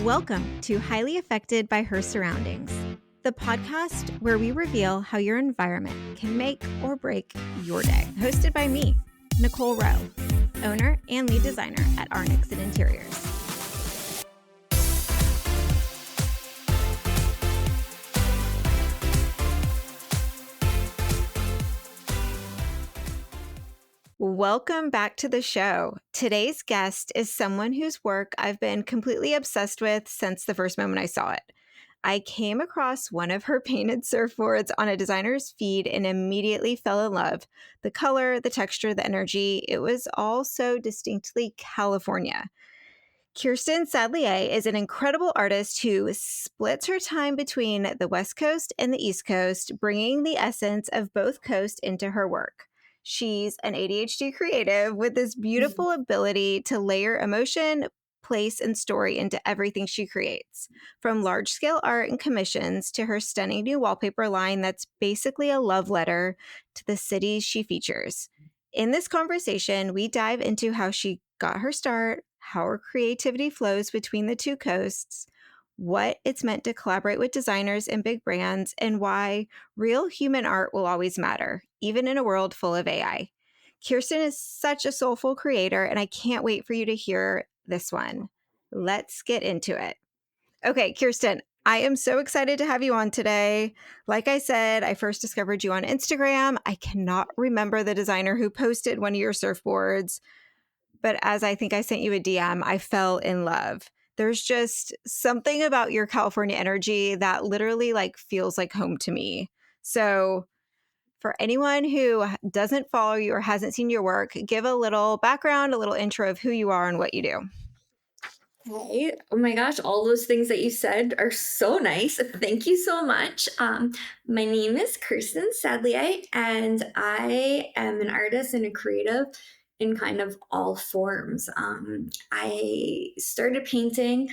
Welcome to Highly Affected by Her Surroundings, the podcast where we reveal how your environment can make or break your day. Hosted by me, Nicole Rowe, owner and lead designer at Our Nixon Interiors. Welcome back to the show. Today's guest is someone whose work I've been completely obsessed with since the first moment I saw it. I came across one of her painted surfboards on a designer's feed and immediately fell in love. The color, the texture, the energy, it was all so distinctly California. Kirsten Sadlier is an incredible artist who splits her time between the West Coast and the East Coast, bringing the essence of both coasts into her work. She's an ADHD creative with this beautiful ability to layer emotion, place, and story into everything she creates. From large-scale art and commissions to her stunning new wallpaper line that's basically a love letter to the cities she features. In this conversation, we dive into how she got her start, how her creativity flows between the two coasts, what it's meant to collaborate with designers and big brands, and why real human art will always matter, even in a world full of AI. Kirsten is such a soulful creator, and I can't wait for you to hear this one. Let's get into it. Okay, Kirsten, I am so excited to have you on today. Like I said, I first discovered you on Instagram. I cannot remember the designer who posted one of your surfboards, but as I think I sent you a DM, I fell in love. There's just something about your California energy that literally feels like home to me. So for anyone who doesn't follow you or hasn't seen your work, give a little background, a little intro of who you are and what you do. Hey, oh my gosh, all those things that you said are so nice. Thank you so much. My name is Kirsten Sadlier, and I am an artist and a creative in kind of all forms. I started painting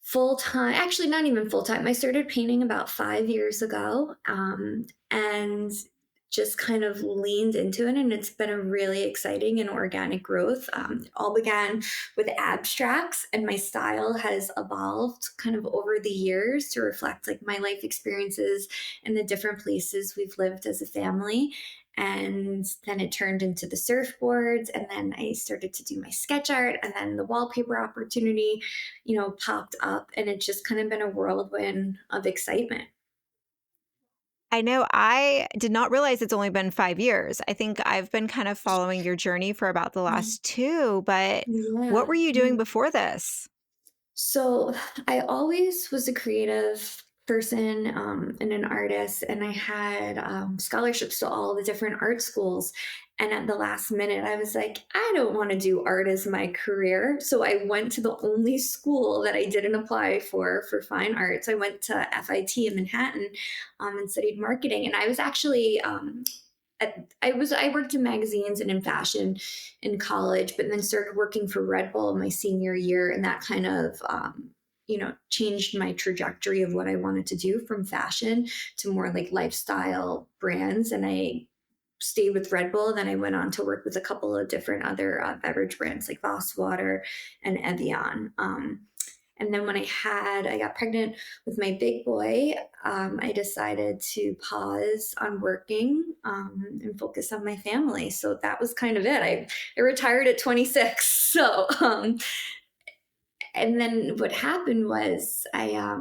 full time, actually, not even full time. I started painting about 5 years ago, and just kind of leaned into it, and it's been a really exciting and organic growth. It all began with abstracts, and my style has evolved kind of over the years to reflect my life experiences and the different places we've lived as a family. And then it turned into the surfboards, and then I started to do my sketch art, and then the wallpaper opportunity popped up, and it's just kind of been a whirlwind of excitement. I know I did not realize it's only been 5 years. I think I've been kind of following your journey for about the last two, but what Yeah. were you doing before this? So I always was a creative person and an artist, and I had scholarships to all the different art schools. And at the last minute, I was like, I don't want to do art as my career. So I went to the only school that I didn't apply for fine arts. I went to FIT in Manhattan and studied marketing. And I was actually I worked in magazines and in fashion in college, but then started working for Red Bull my senior year, and that kind of changed my trajectory of what I wanted to do from fashion to more like lifestyle brands. And I stayed with Red Bull. Then I went on to work with a couple of different other beverage brands like Voss Water and Evian. And then when I got pregnant with my big boy, I decided to pause on working and focus on my family. So that was kind of it. I retired at 26. So, and then what happened was I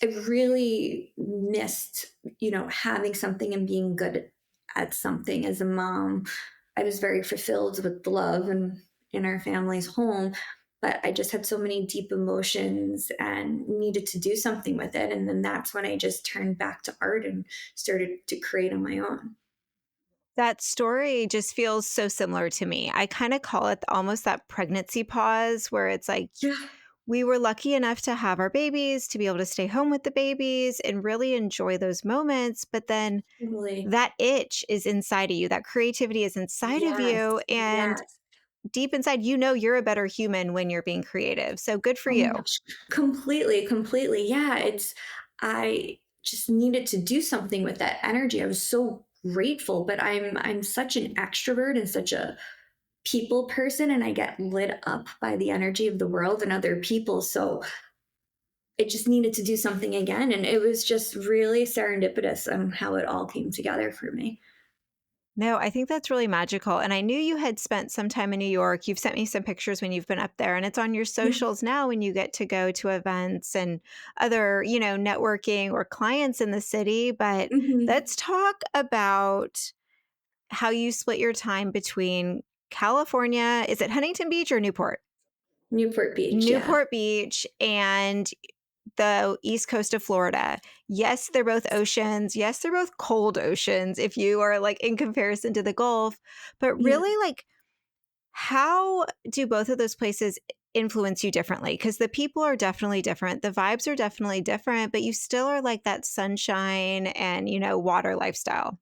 really missed, having something and being good at something. As a mom, I was very fulfilled with the love and in our family's home, but I just had so many deep emotions and needed to do something with it. And then that's when I just turned back to art and started to create on my own. That story just feels so similar to me. I kind of call it almost that pregnancy pause where it's like Yeah, we were lucky enough to have our babies, to be able to stay home with the babies and really enjoy those moments. But then totally. that itch is inside of you, that creativity is inside of you. Yes, And yes. deep inside, you're a better human when you're being creative. So good for Oh my you. gosh. Completely, completely. Yeah, I just needed to do something with that energy. I was so grateful, but I'm such an extrovert and such a people person and I get lit up by the energy of the world and other people. So I just needed to do something again. And it was just really serendipitous on how it all came together for me. No, I think that's really magical, and I knew you had spent some time in New York. You've sent me some pictures when you've been up there, and it's on your Yeah. socials now when you get to go to events and other, networking or clients in the city, but Hmm. let's talk about how you split your time between California. Is it Huntington Beach or Newport? Newport Beach. Yeah. Newport Beach and the East Coast of Florida. Yes, they're both oceans. Yes, they're both cold oceans if you are like in comparison to the Gulf. But Yeah. really, like, how do both of those places influence you differently? Because the people are definitely different. The vibes are definitely different, but you still are like that sunshine and, water lifestyle.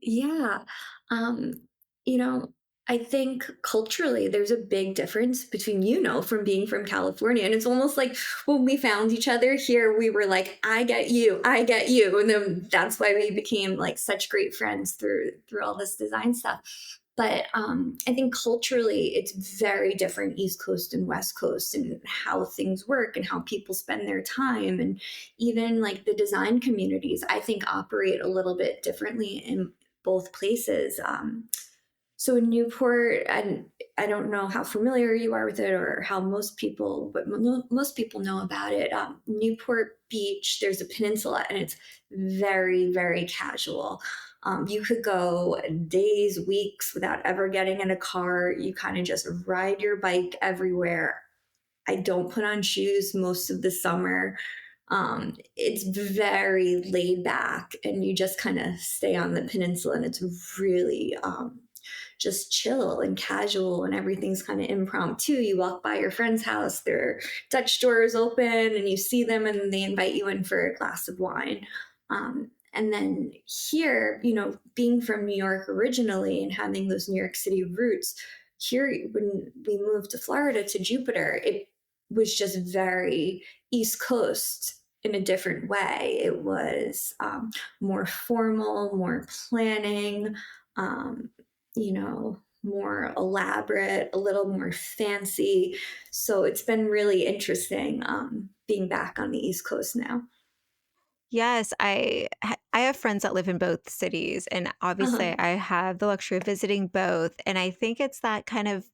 Yeah. Um, you know, I think culturally there's a big difference between, from being from California. And it's almost like when we found each other here, we were like, I get you, I get you. And then that's why we became like such great friends through all this design stuff. But I think culturally it's very different East Coast and West Coast and how things work and how people spend their time. And even like the design communities, I think operate a little bit differently in both places. So in Newport, and I don't know how familiar you are with it or how most people know about it. Newport Beach, there's a peninsula, and it's very, very casual. You could go days, weeks without ever getting in a car. You kind of just ride your bike everywhere. I don't put on shoes most of the summer. It's very laid back, and you just kind of stay on the peninsula, and it's really just chill and casual, and everything's kind of impromptu. You walk by your friend's house, their Dutch door is open, and you see them, and they invite you in for a glass of wine. And then here, being from New York originally and having those New York City roots, here when we moved to Florida to Jupiter, it was just very East Coast in a different way. It was more formal, more planning, um, more elaborate, a little more fancy. So it's been really interesting being back on the East Coast now. Yes, I have friends that live in both cities, and Uh-huh. obviously I have the luxury of visiting both, and I think it's that kind of,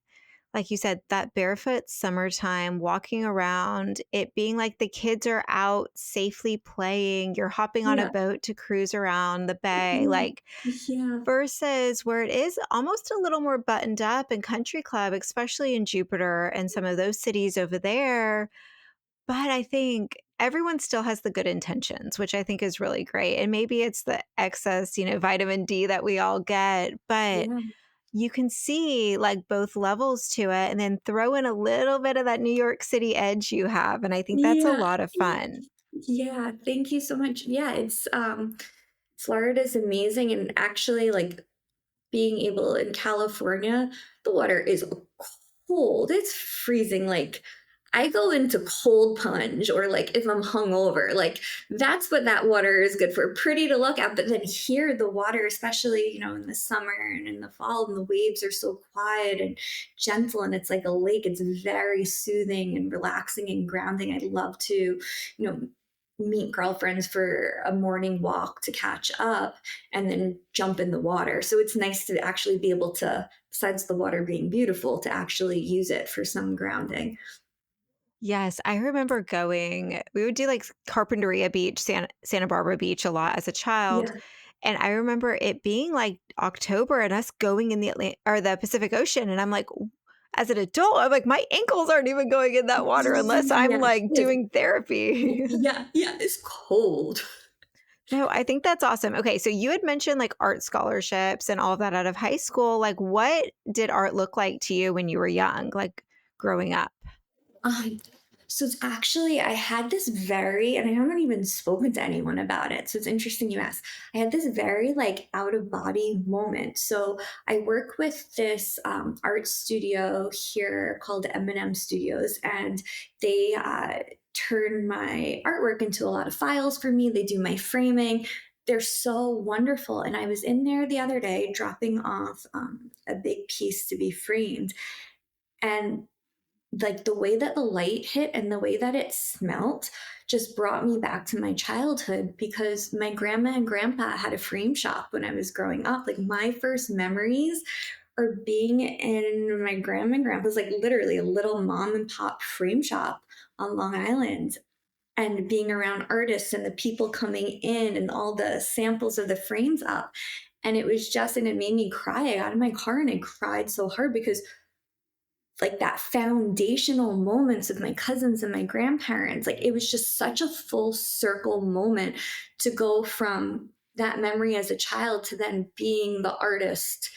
like you said, that barefoot summertime, walking around, it being like the kids are out safely playing, you're hopping on a Yeah. boat to cruise around the bay, Yeah. like, Yeah. versus where it is almost a little more buttoned up and country club, especially in Jupiter and some of those cities over there. But I think everyone still has the good intentions, which I think is really great. And maybe it's the excess, vitamin D that we all get, but Yeah. you can see like both levels to it and then throw in a little bit of that New York City edge you have. And I think that's a Yeah. lot of Yeah. fun. Yeah. Thank you so much. Yeah, it's Florida's amazing, and actually like being able in California, the water is cold. It's freezing. Like I go into cold plunge, or like if I'm hungover, like that's what that water is good for. Pretty to look at, but then here the water, especially in the summer and in the fall, and the waves are so quiet and gentle, and it's like a lake. It's very soothing and relaxing and grounding. I love to, meet girlfriends for a morning walk to catch up and then jump in the water. So it's nice to actually be able to, besides the water being beautiful, to actually use it for some grounding. Yes, I remember we would do like Carpinteria Beach, Santa Barbara Beach a lot as a child. Yeah. And I remember it being like October and us going in the Atlantic or the Pacific Ocean. And I'm like, as an adult, I'm like, my ankles aren't even going in that water unless I'm Yeah. like It's, doing therapy. yeah. Yeah. It's cold. No, I think that's awesome. Okay, so you had mentioned like art scholarships and all of that out of high school. Like, what did art look like to you when you were young, like growing up? Um, so it's actually, I had this very, and I haven't even spoken to anyone about it. So it's interesting you ask. I had this very like out of body moment. So I work with this art studio here called M&M Studios, and they turn my artwork into a lot of files for me. They do my framing. they're so wonderful. And I was in there the other day dropping off a big piece to be framed. And like the way that the light hit and the way that it smelt just brought me back to my childhood because my grandma and grandpa had a frame shop when I was growing up. Like my first memories are being in my grandma and grandpa's, like literally a little mom and pop frame shop on Long Island, and being around artists and the people coming in and all the samples of the frames up. And it was just, and it made me cry. I got in my car and I cried so hard because like that foundational moments with my cousins and my grandparents, like it was just such a full circle moment to go from that memory as a child to then being the artist,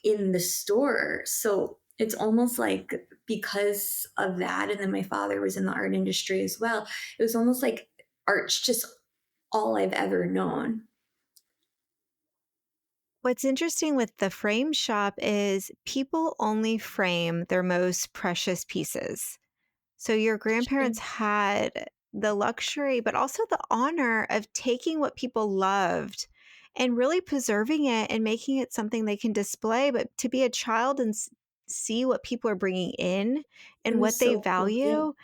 in the store. So it's almost like because of that, and then my father was in the art industry as well, it was almost like art's just all I've ever known. What's interesting with the frame shop is people only frame their most precious pieces. So your grandparents Sure. had the luxury, but also the honor of taking what people loved and really preserving it and making it something they can display. But to be a child and see what people are bringing in It and what was they so cool too. value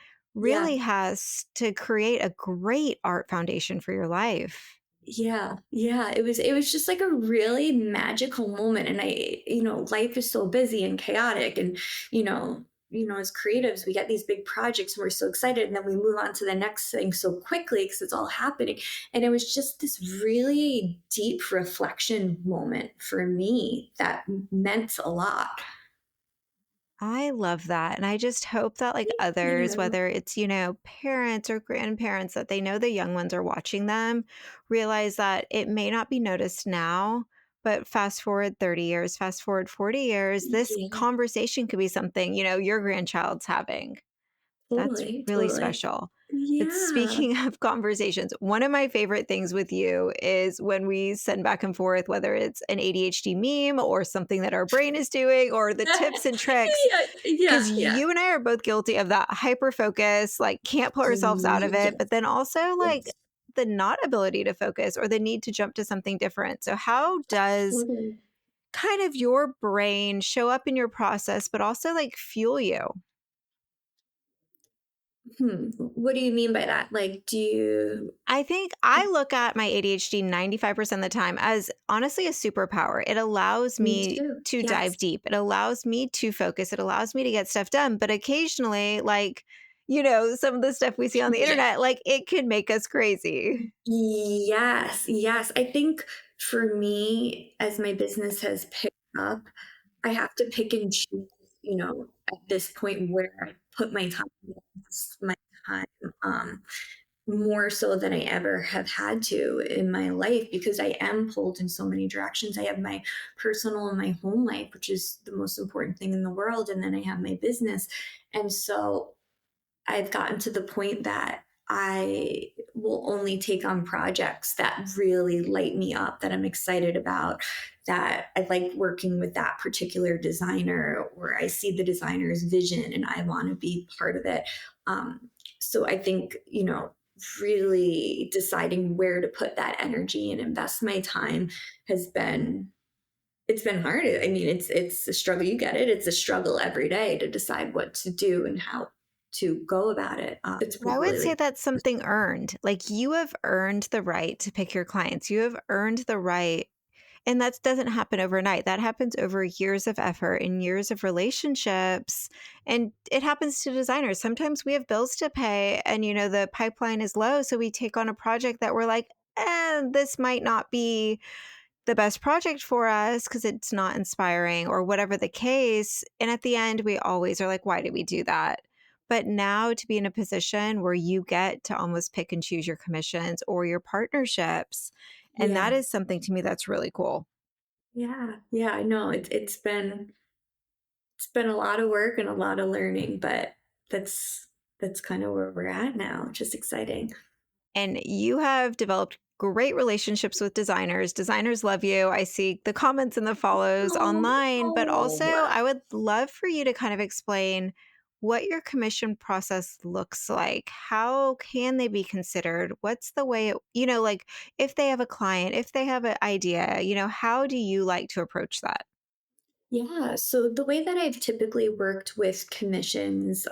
Yeah. really has to create a great art foundation for your life. Yeah, yeah, it was just like a really magical moment, and life is so busy and chaotic, and as creatives, we get these big projects and we're so excited, and then we move on to the next thing so quickly because it's all happening. And it was just this really deep reflection moment for me that meant a lot. I love that, and I just hope that, like, Thank others, you. whether it's, parents or grandparents, that they know the young ones are watching them, realize that it may not be noticed now, but fast forward 30 years, fast forward 40 years, this Yeah, conversation could be something, your grandchild's having. That's totally, really totally. special. But Yeah. speaking of conversations, one of my favorite things with you is when we send back and forth, whether it's an ADHD meme or something that our brain is doing or the tips and tricks, Yeah, yeah, because yeah. you and I are both guilty of that hyper focus, like can't pull ourselves out of it, Yes, but then also like yes. the not ability to focus or the need to jump to something different. So, how does Totally. kind of your brain show up in your process, but also like fuel you? What do you mean by that? Like, do you I think I look at my ADHD 95% of the time as honestly a superpower. It allows me me too. to Yes. dive deep. It allows me to focus. It allows me to get stuff done. But occasionally, like, some of the stuff we see on the Yeah. internet, like it can make us crazy. Yes, yes. I think for me, as my business has picked up, I have to pick and choose, at this point where I put my time, invest my time, more so than I ever have had to in my life because I am pulled in so many directions. I have my personal and my home life, which is the most important thing in the world. And then I have my business. And so I've gotten to the point that I will only take on projects that really light me up, that I'm excited about, that I like working with that particular designer, or I see the designer's vision and I want to be part of it. So I think, really deciding where to put that energy and invest my time has been it's been hard. I mean, it's a struggle. You get it. It's a struggle every day to decide what to do and how to go about it. It's But I would say really, that's something earned. Like you have earned the right to pick your clients. You have earned the right. And that doesn't happen overnight. That happens over years of effort and years of relationships. And it happens to designers. Sometimes we have bills to pay and, the pipeline is low. So we take on a project that we're like, this might not be the best project for us because it's not inspiring or whatever the case. And at the end, we always are like, why did we do that? But now to be in a position where you get to almost pick and choose your commissions or your partnerships. And that yeah, is something to me that's really cool. yeah, yeah. I know it's been a lot of work and a lot of learning, but that's kind of where we're at now, which is exciting. And you have developed great relationships with designers. Designers love you. I see the comments and the follows Oh, online, but also no. I would love for you to kind of explain what your commission process looks like. How can they be considered? What's the way like if they have a client, if they have an idea, how do you like to approach that? Yeah, so the way that I've typically worked with commissions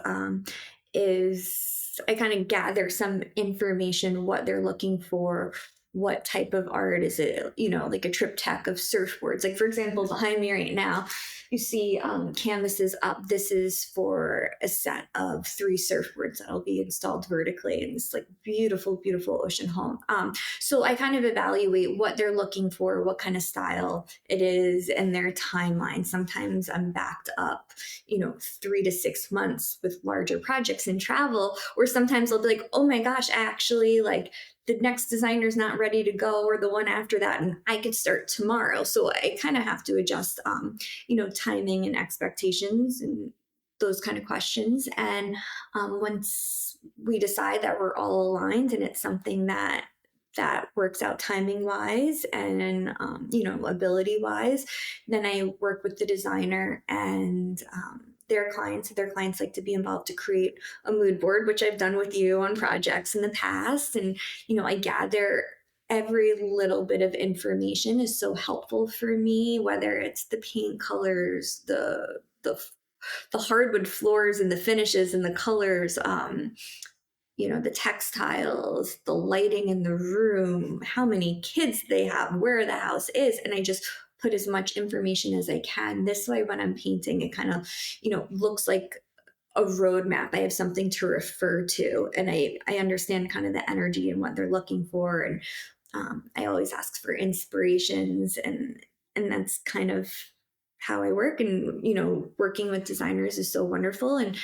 is I kind of gather some information, what they're looking for, what type of art is it, like a triptych of surfboards. Like, for example, behind me right now, you see canvases up. This is for a set of 3 surfboards that'll be installed vertically in this like beautiful, beautiful ocean home. So I kind of evaluate what they're looking for, what kind of style it is, and their timeline. Sometimes I'm backed up, 3 to 6 months with larger projects and travel, or sometimes I'll be like, oh my gosh, actually, like the next designer's not ready to go, or the one after that, and I could start tomorrow. So I kind of have to adjust, timing and expectations and those kind of questions. And once we decide that we're all aligned and it's something that works out timing wise and ability wise, then I work with the designer and their clients like to be involved to create a mood board, which I've done with you on projects in the past. And I gather every little bit of information is so helpful for me, whether it's the paint colors, the hardwood floors and the finishes and the colors, the textiles, the lighting in the room, how many kids they have, where the house is. And I just put as much information as I can. This way, when I'm painting, it kind of, looks like a roadmap. I have something to refer to, and I understand kind of the energy and what they're looking for. And I always ask for inspirations, and that's kind of how I work. And working with designers is so wonderful. And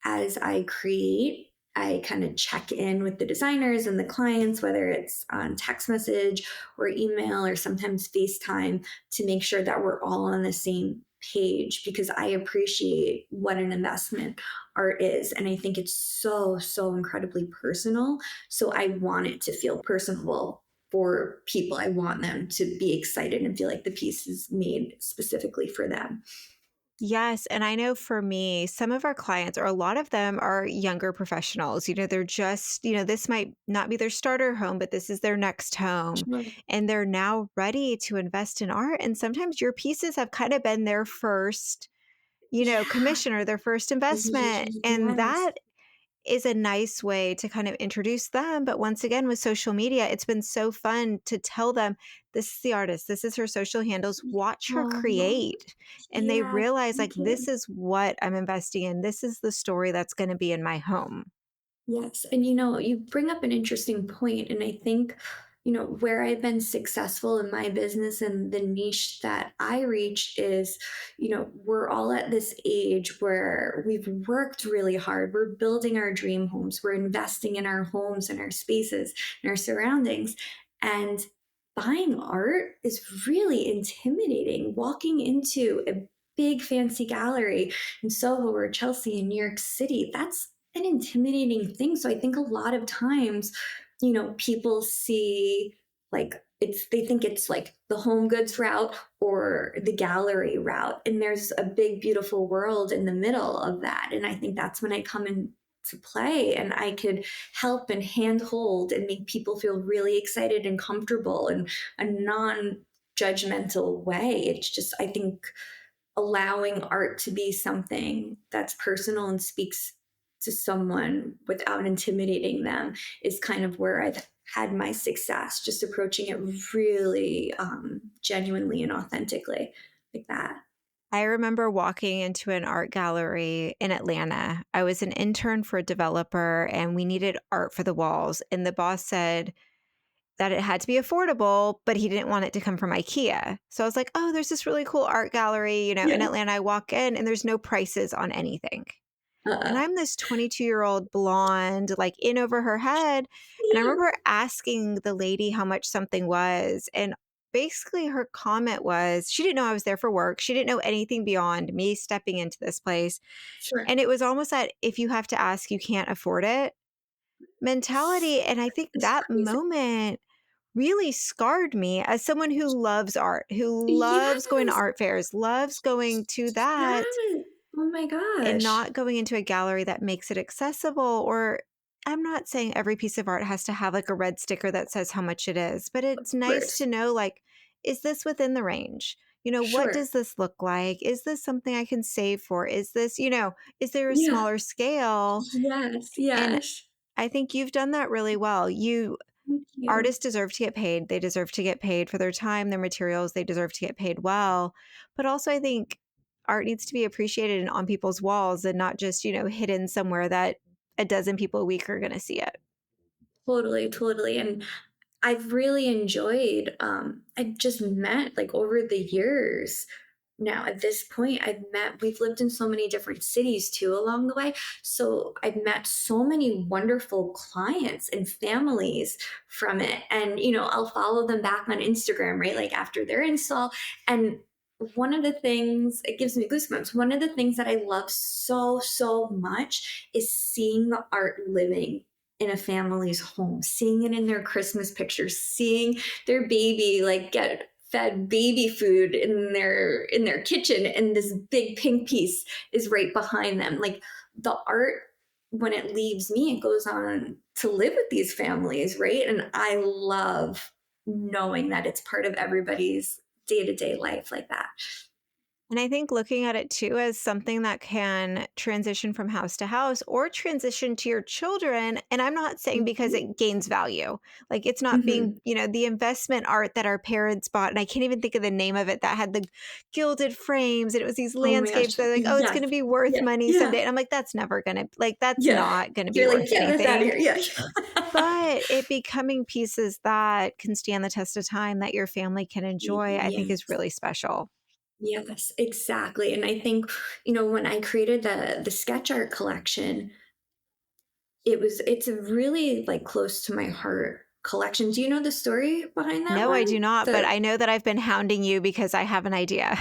as I create, I kind of check in with the designers and the clients, whether it's on text message or email or sometimes FaceTime, to make sure that we're all on the same page, because I appreciate what an investment art is. And I think it's so, so incredibly personal. So I want it to feel personable for people. I want them to be excited and feel like the piece is made specifically for them. Yes, and I know for me, some of our clients, or a lot of them, are younger professionals. They're just, this might not be their starter home, but this is their next home. Sure. And they're now ready to invest in art. And sometimes your pieces have kind of been their first, Yeah. commission or their first investment. And Yes. that is a nice way to kind of introduce them. But once again, with social media, it's been so fun to tell them this is the artist, this is her social handles, watch her Oh, create. And they yeah. realize, like, Thank this you. is what I'm investing in. This is the story that's going to be in my home. Yes. And you bring up an interesting point. And I think, where I've been successful in my business and the niche that I reach is, we're all at this age where we've worked really hard. We're building our dream homes, we're investing in our homes and our spaces and our surroundings. And buying art is really intimidating. Walking into a big fancy gallery in Soho or Chelsea in New York City, that's an intimidating thing. So I think a lot of times, people see like they think it's like the home goods route or the gallery route. And there's a big, beautiful world in the middle of that. And I think that's when I come in to play, and I could help and handhold and make people feel really excited and comfortable in a non-judgmental way. It's just, I think, allowing art to be something that's personal and speaks to someone without intimidating them is kind of where I've had my success, just approaching it really genuinely and authentically like that. I remember walking into an art gallery in Atlanta. I was an intern for a developer and we needed art for the walls. And the boss said, that it had to be affordable, but he didn't want it to come from IKEA. So I was like, "Oh, there's this really cool art gallery, in Yeah. Atlanta." I walk in and there's no prices on anything. And Uh, I'm this 22-year-old blonde, like in over her head. And I yeah. remember asking the lady how much something was. And basically her comment was she didn't know I was there for work. She didn't know anything beyond me stepping into this place. Sure. And it was almost that if you have to ask, you can't afford it mentality. And I think It's that crazy. moment really scarred me as someone who loves art, who loves going to Yes. art fairs, loves going to Yes. that. Oh my and gosh. not going into a gallery that makes it accessible. Or I'm not saying every piece of art has to have like a red sticker that says how much it is, but Of it's nice to course. know, like, is this within the range? What Sure. does this look like? Is this something I can save for? Is this, is there a Yeah. smaller scale? Yes, And yes. I think you've done that really well. Thank you. Artists deserve to get paid. They deserve to get paid for their time, their materials. They deserve to get paid well. But also, I think art needs to be appreciated and on people's walls and not just, hidden somewhere that a dozen people a week are going to see it. Totally, totally. And I've really enjoyed, I've just met like over the years. Now, at this point, we've lived in so many different cities too along the way. So I've met so many wonderful clients and families from it. And, I'll follow them back on Instagram, right? Like after their install. And one of the things, it gives me goosebumps. One of the things that I love so, so much is seeing the art living in a family's home, seeing it in their Christmas pictures, seeing their baby like get fed baby food in their kitchen and this big pink piece is right behind them. Like the art, when it leaves me, it goes on to live with these families, right? And I love knowing that it's part of everybody's day-to-day life like that. And I think looking at it too as something that can transition from house to house or transition to your children. And I'm not saying because Mhm. it gains value. Like it's not being, Mhm. the investment art that our parents bought. And I can't even think of the name of it that had the gilded frames. And it was these Oh my landscapes gosh. that are like, oh, it's Yes. going to be worth Yeah. money Yeah. someday. And I'm like, that's never going to, like, that's Yeah. not going to be You're like, worth get this out of anything. here. Yeah. But it becoming pieces that can stand the test of time that your family can enjoy, I think is Yes. really special. Yes, exactly. And I think, when I created the sketch art collection, it's a really like close to my heart collection. Do you know the story behind that No, I one? do not, but The I know that I've been hounding you because I have an idea.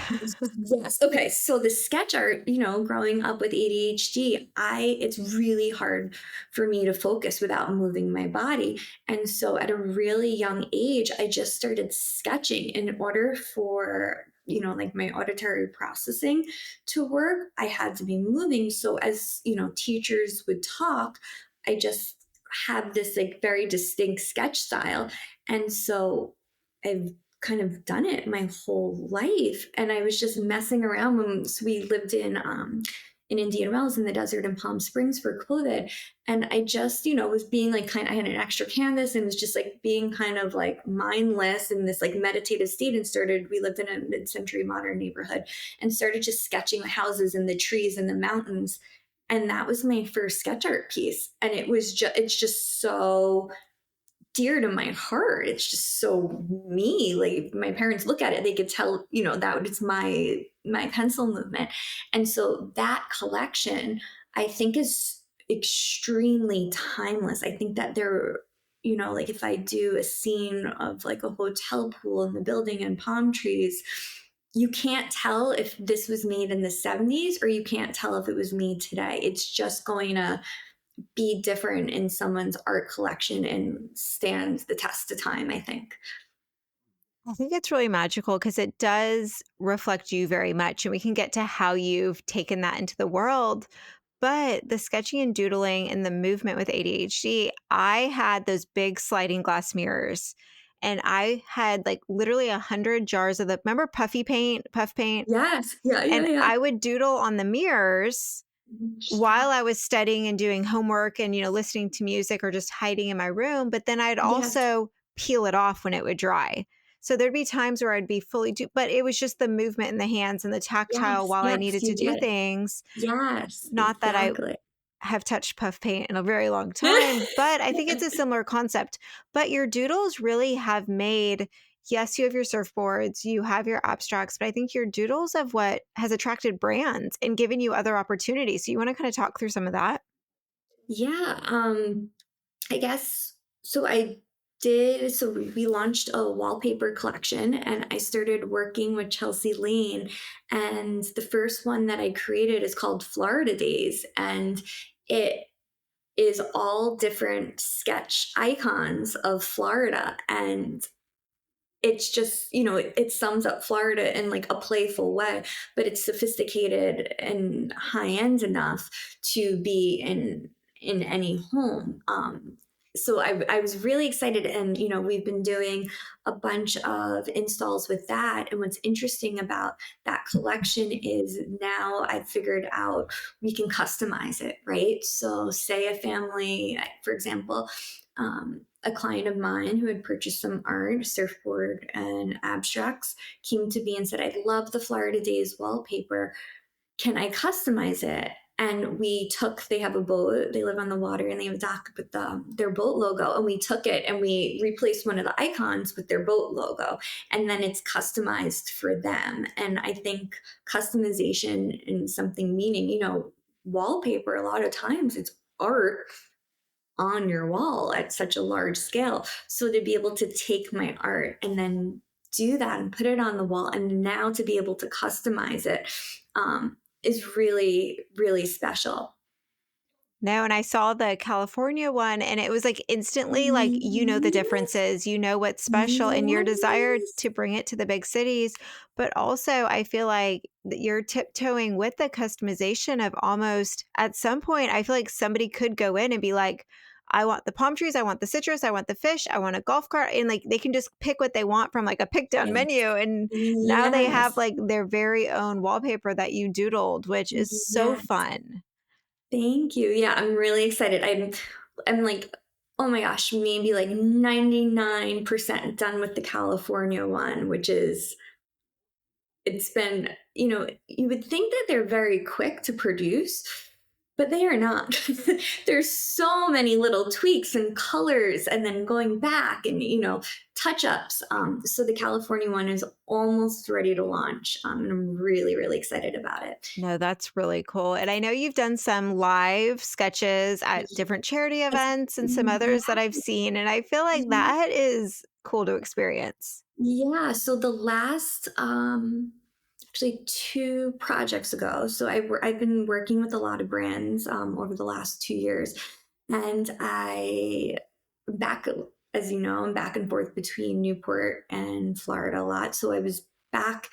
Yes. Okay. So the sketch art, growing up with ADHD, it's really hard for me to focus without moving my body. And so at a really young age, I just started sketching in order for, like my auditory processing to work. I had to be moving. So as, teachers would talk, I just had this like very distinct sketch style. And so I've kind of done it my whole life. And I was just messing around when so we lived in Indian Wells in the desert in Palm Springs for COVID. And I just, was being like I had an extra canvas and was just like being kind of like mindless in this like meditative state we lived in a mid-century modern neighborhood and started just sketching the houses and the trees and the mountains. And that was my first sketch art piece. And it's just so dear to my heart. It's just so me. Like my parents look at it, they could tell, that it's my pencil movement. And so that collection, I think is extremely timeless. I think that like if I do a scene of like a hotel pool in the building and palm trees, you can't tell if this was made in the 70s or you can't tell if it was made today. It's just going to be different in someone's art collection and stand the test of time, I think. I think it's really magical because it does reflect you very much, and we can get to how you've taken that into the world. But the sketching and doodling and the movement with ADHD, I had those big sliding glass mirrors, and I had like literally 100 jars of remember puff paint? Yes. Yeah, yeah, And yeah. I would doodle on the mirrors while I was studying and doing homework and, listening to music or just hiding in my room, but then I'd Yes. also peel it off when it would dry. So there'd be times where I'd be fully but it was just the movement in the hands and the tactile Yes. while I Yes. needed to You do get it. things. Yes. Not that I Exactly. have touched puff paint in a very long time, but I think it's a similar concept. But your doodles really have made, yes, you have your surfboards, you have your abstracts, but I think your doodles have what has attracted brands and given you other opportunities. So you want to kind of talk through some of that? Yeah. I guess so. We launched a wallpaper collection and I started working with Chelsea Lane. And the first one that I created is called Florida Days. And it is all different sketch icons of Florida. And it's just, it sums up Florida in like a playful way, but it's sophisticated and high end enough to be in any home. So I was really excited, and we've been doing a bunch of installs with that. And what's interesting about that collection is now I've figured out we can customize it, right? So say a family, for example, a client of mine who had purchased some art, surfboard and abstracts, came to me and said, I love the Florida Days wallpaper. Can I customize it? And they have a boat, they live on the water, and they have a dock with their boat logo. And we took it and we replaced one of the icons with their boat logo. And then it's customized for them. And I think customization in something meaning, wallpaper, a lot of times it's art on your wall at such a large scale. So to be able to take my art and then do that and put it on the wall, and now to be able to customize it, is really, really special. No, and I saw the California one and it was like instantly like the Yes, differences, what's special and your desire yes, to bring it to the big cities, but also I feel like that you're tiptoeing with the customization of almost at some point I feel like somebody could go in and be like I want the palm trees, I want the citrus, I want the fish, I want a golf cart and like they can just pick what they want from like a pick down yes, menu and now they have yes, like their very own wallpaper that you doodled, which is so yes. fun. Thank you. Yeah, I'm really excited. I'm like, oh my gosh, maybe like 99% done with the California one, which is it's been, you would think that they're very quick to produce, but they are not. There's so many little tweaks and colors and then going back and, touch ups. So the California one is almost ready to launch. And I'm really, really excited about it. No, that's really cool. And I know you've done some live sketches at different charity events and some others that I've seen. And I feel like Yeah. that is cool to experience. Yeah, so the last actually 2 projects ago, so I've been working with a lot of brands over the last 2 years, and back as you know, I'm back and forth between Newport and Florida a lot. So I was back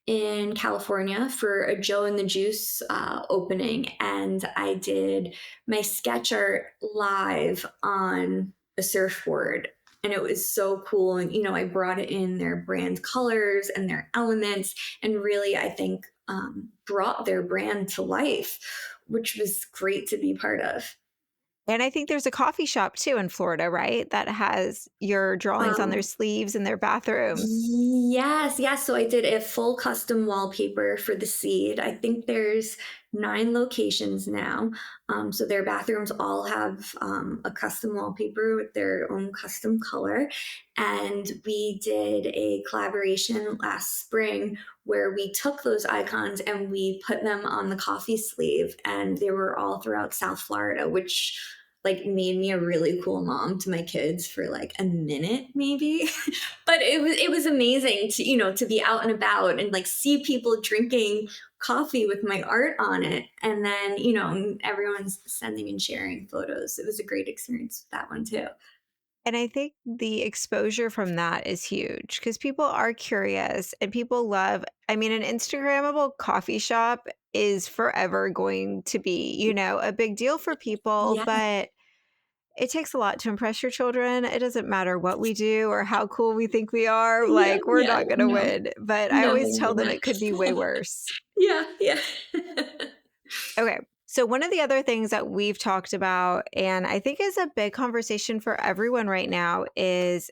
in California for a Joe and the Juice opening, and I did my sketch art live on a surfboard. And it was so cool. And, I brought it in their brand colors and their elements, and really, I think, brought their brand to life, which was great to be part of. And I think there's a coffee shop too in Florida, right? That has your drawings on their Um, sleeves in their bathrooms. Yes, yes. So I did a full custom wallpaper for the Seed. I think there's 9 locations now. So their bathrooms all have a custom wallpaper with their own custom color. And we did a collaboration last spring where we took those icons and we put them on the coffee sleeve, and they were all throughout South Florida, which like made me a really cool mom to my kids for like a minute maybe. But it was amazing to to be out and about and like see people drinking coffee with my art on it, and then everyone's sending and sharing photos. It was a great experience with that one too. And I think the exposure from that is huge because people are curious and people love, I mean, an Instagrammable coffee shop is forever going to be, a big deal for people, Yeah, but it takes a lot to impress your children. It doesn't matter what we do or how cool we think we are. yeah, Like, we're yeah. not going to No, win. But I no, always they tell will them not. it could be way worse. Yeah, yeah. Okay. So, one of the other things that we've talked about, and I think is a big conversation for everyone right now, is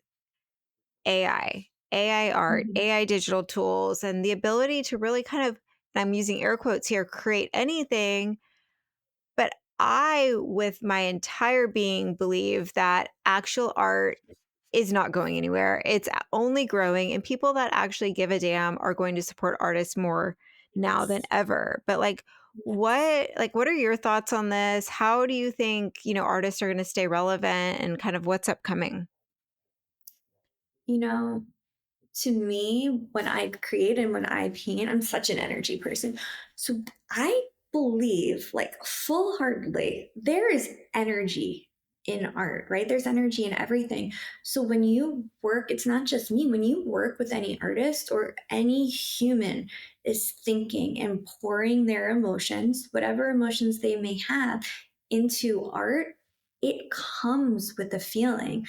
AI art, Mhm. AI digital tools, and the ability to really kind of, and I'm using air quotes here, create anything. But I, with my entire being, believe that actual art is not going anywhere. It's only growing, and people that actually give a damn are going to support artists more now than Yes, ever. But yes. what are your thoughts on this? How do you think, artists are going to stay relevant and kind of what's upcoming? You know, to me, when I create and when I paint, I'm such an energy person. So I believe, like, full heartedly, there is energy in art, right? There's energy in everything. So when you work, it's not just me, when you work with any artist or any human is thinking and pouring their emotions, whatever emotions they may have, into art, it comes with a feeling.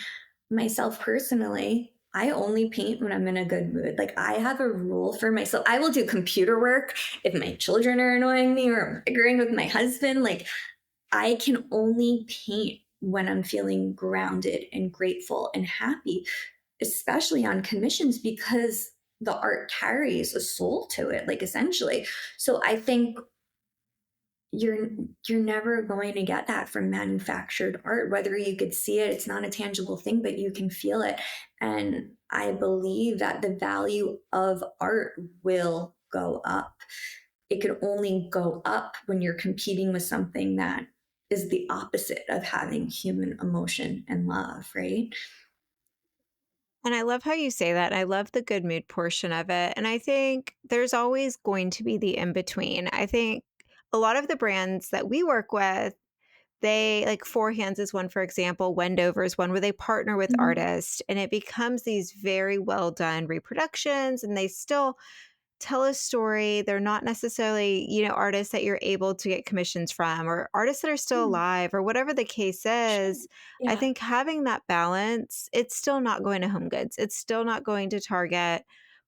Myself personally, I only paint when I'm in a good mood. Like I have a rule for myself. I will do computer work if my children are annoying me or I'm bickering with my husband. Like I can only paint when I'm feeling grounded and grateful and happy, especially on commissions because the art carries a soul to it, like essentially. So I think you're you're never going to get that from manufactured art, whether you could see it, it's not a tangible thing, but you can feel it. And I believe that the value of art will go up. It can only go up when you're competing with something that is the opposite of having human emotion and love, right? And I love how you say that. I love the good mood portion of it. And I think there's always going to be the in between. I think a lot of the brands that we work with, they like Four Hands is one, for example, Wendover is one where they partner with Mhm. artists and it becomes these very well done reproductions and they still tell a story. They're not necessarily, artists that you're able to get commissions from or artists that are still Yeah, alive or whatever the case sure. is. I Yeah. think having that balance, it's still not going to Home Goods. It's still not going to Target.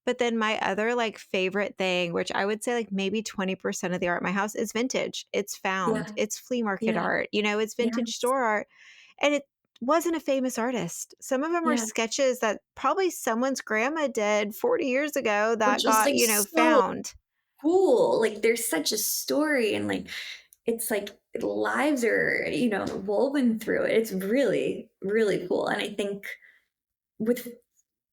But then my other like favorite thing, which I would say like maybe 20% of the art in my house is vintage. It's found. Yeah. It's flea market Yeah. art. It's vintage Yes. store art. And it wasn't a famous artist. Some of them are Yeah. sketches that probably someone's grandma did 40 years ago that Which is got, like so found. cool. Like there's such a story and like it's like lives are, woven through it. It's really, really cool. And I think with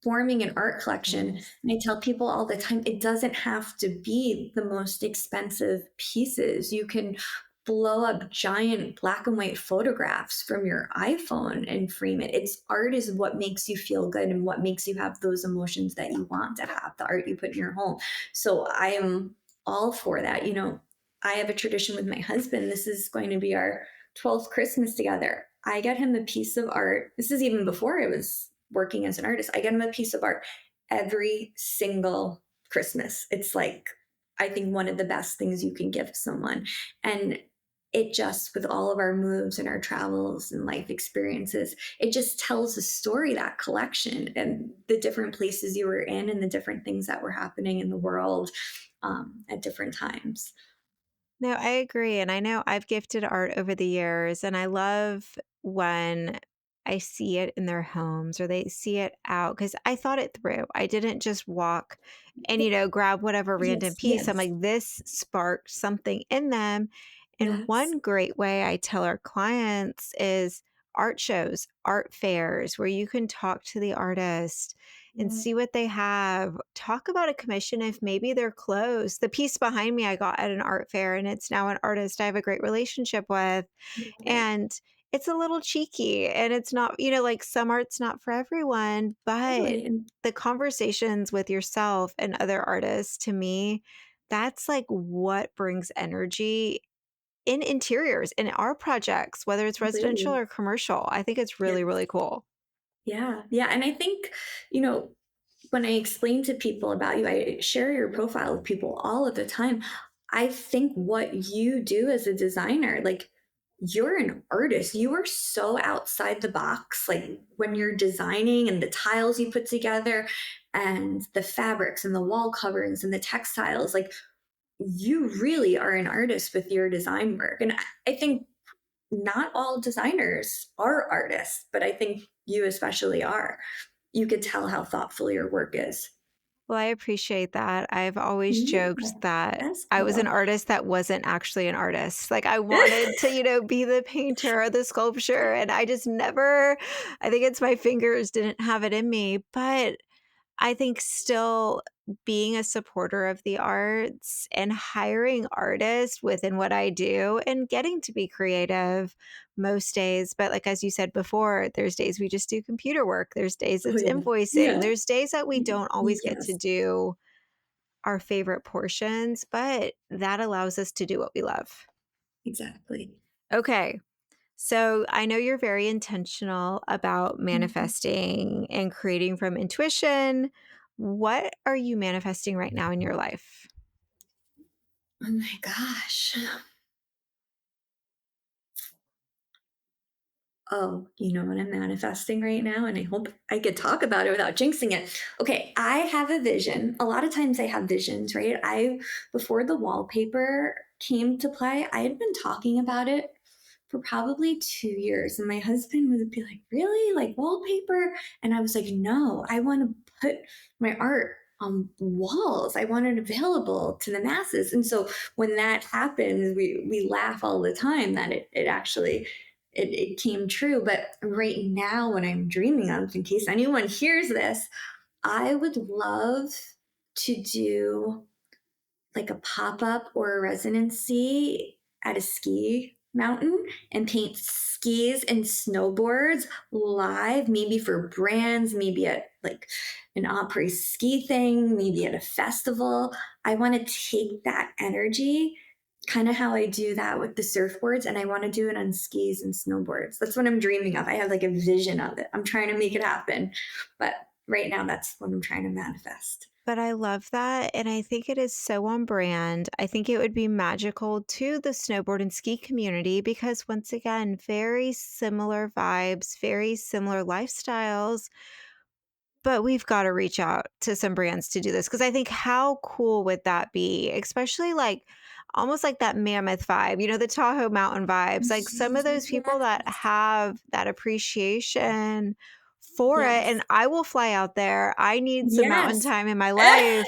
forming an art collection, and I tell people all the time, it doesn't have to be the most expensive pieces. You can blow up giant black and white photographs from your iPhone and frame it. It's art is what makes you feel good and what makes you have those emotions that you want to have, the art you put in your home. So I am all for that. I have a tradition with my husband. This is going to be our 12th Christmas together. I get him a piece of art. This is even before I was working as an artist. I get him a piece of art every single Christmas. It's like, I think one of the best things you can give someone. And it just, with all of our moves and our travels and life experiences, it just tells a story, that collection and the different places you were in and the different things that were happening in the world at different times. No, I agree, and I know I've gifted art over the years, and I love when I see it in their homes or they see it out because I thought it through. I didn't just walk and, grab whatever random Yes, piece. I'm yes, like, this sparked something in them. And yes, one great way I tell our clients is art shows, art fairs where you can talk to the artist and yeah, see what they have. Talk about a commission if maybe they're closed. The piece behind me I got at an art fair, and it's now an artist I have a great relationship with. love it. And it's a little cheeky and it's not, like some art's not for everyone, but Totally. And the conversations with yourself and other artists to me, that's like what brings energy in interiors in our projects, whether it's residential completely. or commercial. I think it's really, Yes. really cool. Yeah. Yeah. And I think, you know, when I explain to people about you, I share your profile with people all of the time. I think what you do as a designer, like you're an artist, you are so outside the box. Like when you're designing and the tiles you put together and the fabrics and the wall coverings and the textiles, like you really are an artist with your design work. And I think not all designers are artists, but I think you especially are. You could tell how thoughtful your work is. Well, I appreciate that. I've always Yeah, joked that that's I was an cool. artist that wasn't actually an artist. Like I wanted to, be the painter or the sculpture and I just never I think it's my fingers didn't have it in me, but I think still being a supporter of the arts and hiring artists within what I do and getting to be creative most days. But like as you said before, there's days we just do computer work. There's days Oh, it's yeah. invoicing. Yeah. There's days that we don't always get to Yes, do our favorite portions, but that allows us to do what we love. exactly. Okay. So I know you're very intentional about Mhm. manifesting and creating from intuition. What are you manifesting right now in your life? Oh my gosh. Oh, you know what I'm manifesting right now? And I hope I could talk about it without jinxing it. Okay, I have a vision. A lot of times I have visions, right? Before the wallpaper came to play, I had been talking about it for probably 2 years. And my husband would be like, really? Like wallpaper? And I was like, no, I want to put my art on walls. I want it available to the masses. And so when that happens, we laugh all the time that it actually it came true. But right now, what I'm dreaming of, in case anyone hears this, I would love to do like a pop up or a residency at a ski mountain and paint skis and snowboards live, maybe for brands, maybe at like an après ski thing, maybe at a festival. I want to take that energy, kind of how I do that with the surfboards, and I want to do it on skis and snowboards. That's what I'm dreaming of. I have like a vision of it. I'm trying to make it happen. But right now, that's what I'm trying to manifest. But I love that, and I think it is so on brand. I think it would be magical to the snowboard and ski community because, once again, very similar vibes, very similar lifestyles, but we've gotta reach out to some brands to do this because I think how cool would that be? Especially, like, almost like that Mammoth vibe, the Tahoe Mountain vibes, like, some of those people that Yes. have that appreciation for it, Yes. and I will fly out there. I need some mountain Yes. time in my life.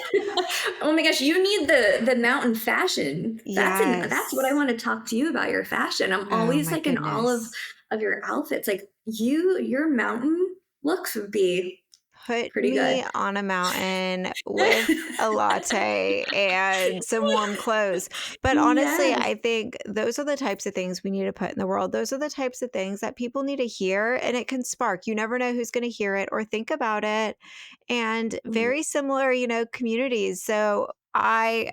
Oh my gosh, you need the mountain fashion. That's what I Yes. want to talk to you about, your fashion. I'm Oh always my like in all goodness. of your outfits. Like your mountain looks would be Put pretty good. me on a mountain with a latte and some warm clothes. But honestly, Yes. I think those are the types of things we need to put in the world. Those are the types of things that people need to hear and it can spark. You never know who's going to hear it or think about it. And Mm, very similar, communities. So I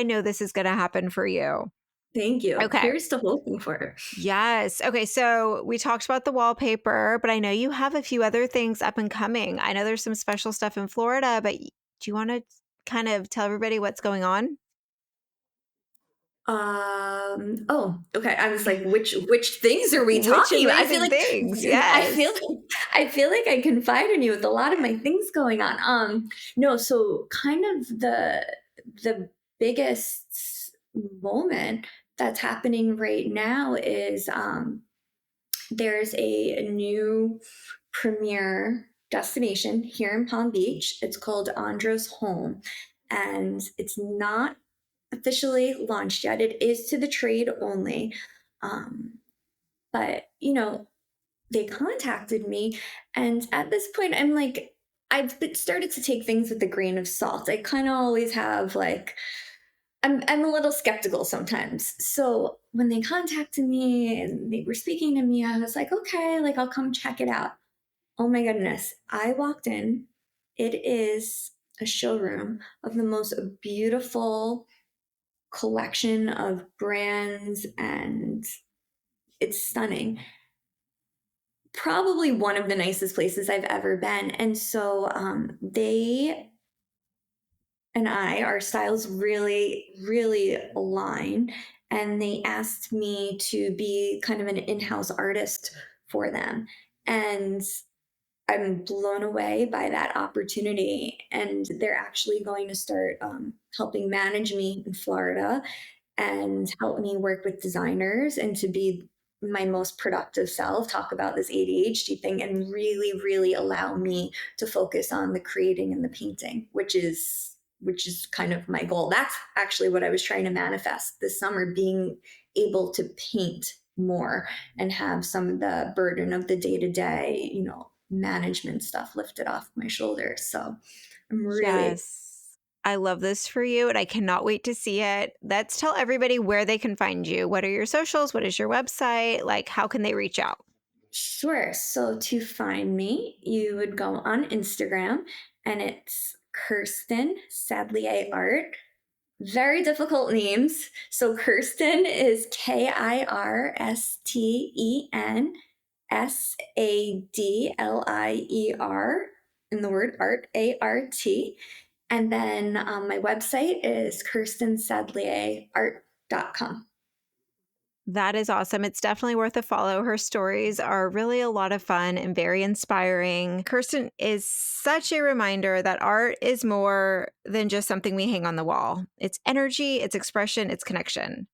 know this is going to happen for you. thank you. Okay. Here's to hoping for it. Yes. Okay. So we talked about the wallpaper, but I know you have a few other things up and coming. I know there's some special stuff in Florida, but do you want to kind of tell everybody what's going on? Oh, okay. I was like, which things are we Which talking about? I feel amazing like things. I feel Yes. like I feel like I confide in you with a lot of my things going on. No, so kind of the biggest moment that's happening right now is there's a new premier destination here in Palm Beach. It's called Andros Home, and it's not officially launched yet. It is to the trade only. Um, but, they contacted me. And at this point, I'm like, started to take things with a grain of salt. I kind of always have like, I'm a little skeptical sometimes. So when they contacted me and they were speaking to me, I was like, okay, like I'll come check it out. Oh my goodness. I walked in. It is a showroom of the most beautiful collection of brands, and it's stunning. Probably one of the nicest places I've ever been. And so they and our styles really, really align. And they asked me to be kind of an in house artist for them. And I'm blown away by that opportunity. And they're actually going to start helping manage me in Florida and help me work with designers and to be my most productive self, talk about this ADHD thing, and really, really allow me to focus on the creating and the painting, which is kind of my goal. That's actually what I was trying to manifest this summer, being able to paint more and have some of the burden of the day-to-day, management stuff lifted off my shoulders. So I'm really Yes. I love this for you and I cannot wait to see it. Let's tell everybody where they can find you. What are your socials? What is your website? Like, how can they reach out? sure. So to find me, you would go on Instagram and it's Kirsten Sadlier Art. very difficult names. So Kirsten is Kirstensadlier in the word art, ART. And then my website is kirstensadlierart.com. That is awesome. It's definitely worth a follow. Her stories are really a lot of fun and very inspiring. Kirsten is such a reminder that art is more than just something we hang on the wall. It's energy, it's expression, it's connection.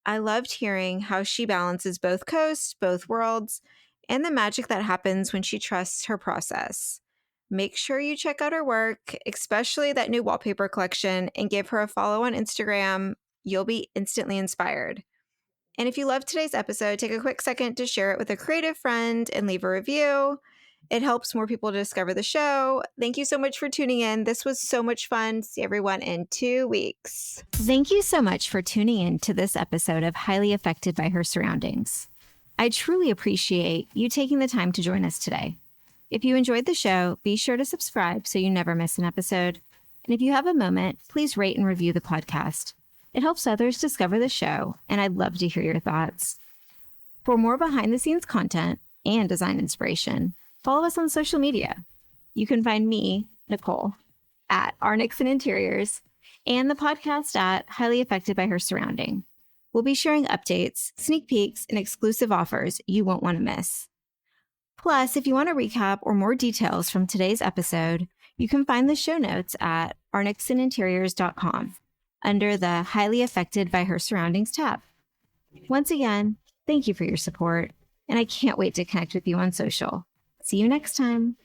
I loved hearing how she balances both coasts, both worlds, and the magic that happens when she trusts her process. Make sure you check out her work, especially that new wallpaper collection, and give her a follow on Instagram. You'll be instantly inspired. And if you loved today's episode, take a quick second to share it with a creative friend and leave a review. It helps more people to discover the show. Thank you so much for tuning in. This was so much fun. See everyone in 2 weeks. Thank you so much for tuning in to this episode of Highly Affected by Her Surroundings. I truly appreciate you taking the time to join us today. If you enjoyed the show, be sure to subscribe so you never miss an episode. And if you have a moment, please rate and review the podcast. It helps others discover the show, and I'd love to hear your thoughts. For more behind-the-scenes content and design inspiration, follow us on social media. You can find me, Nicole, at Nixon Interiors, and the podcast at Highly Affected by Her Surrounding. We'll be sharing updates, sneak peeks, and exclusive offers you won't want to miss. Plus, if you want a recap or more details from today's episode, you can find the show notes at arnixoninteriors.com under the Highly Affected by Her Surroundings tab. Once again, thank you for your support, and I can't wait to connect with you on social. See you next time.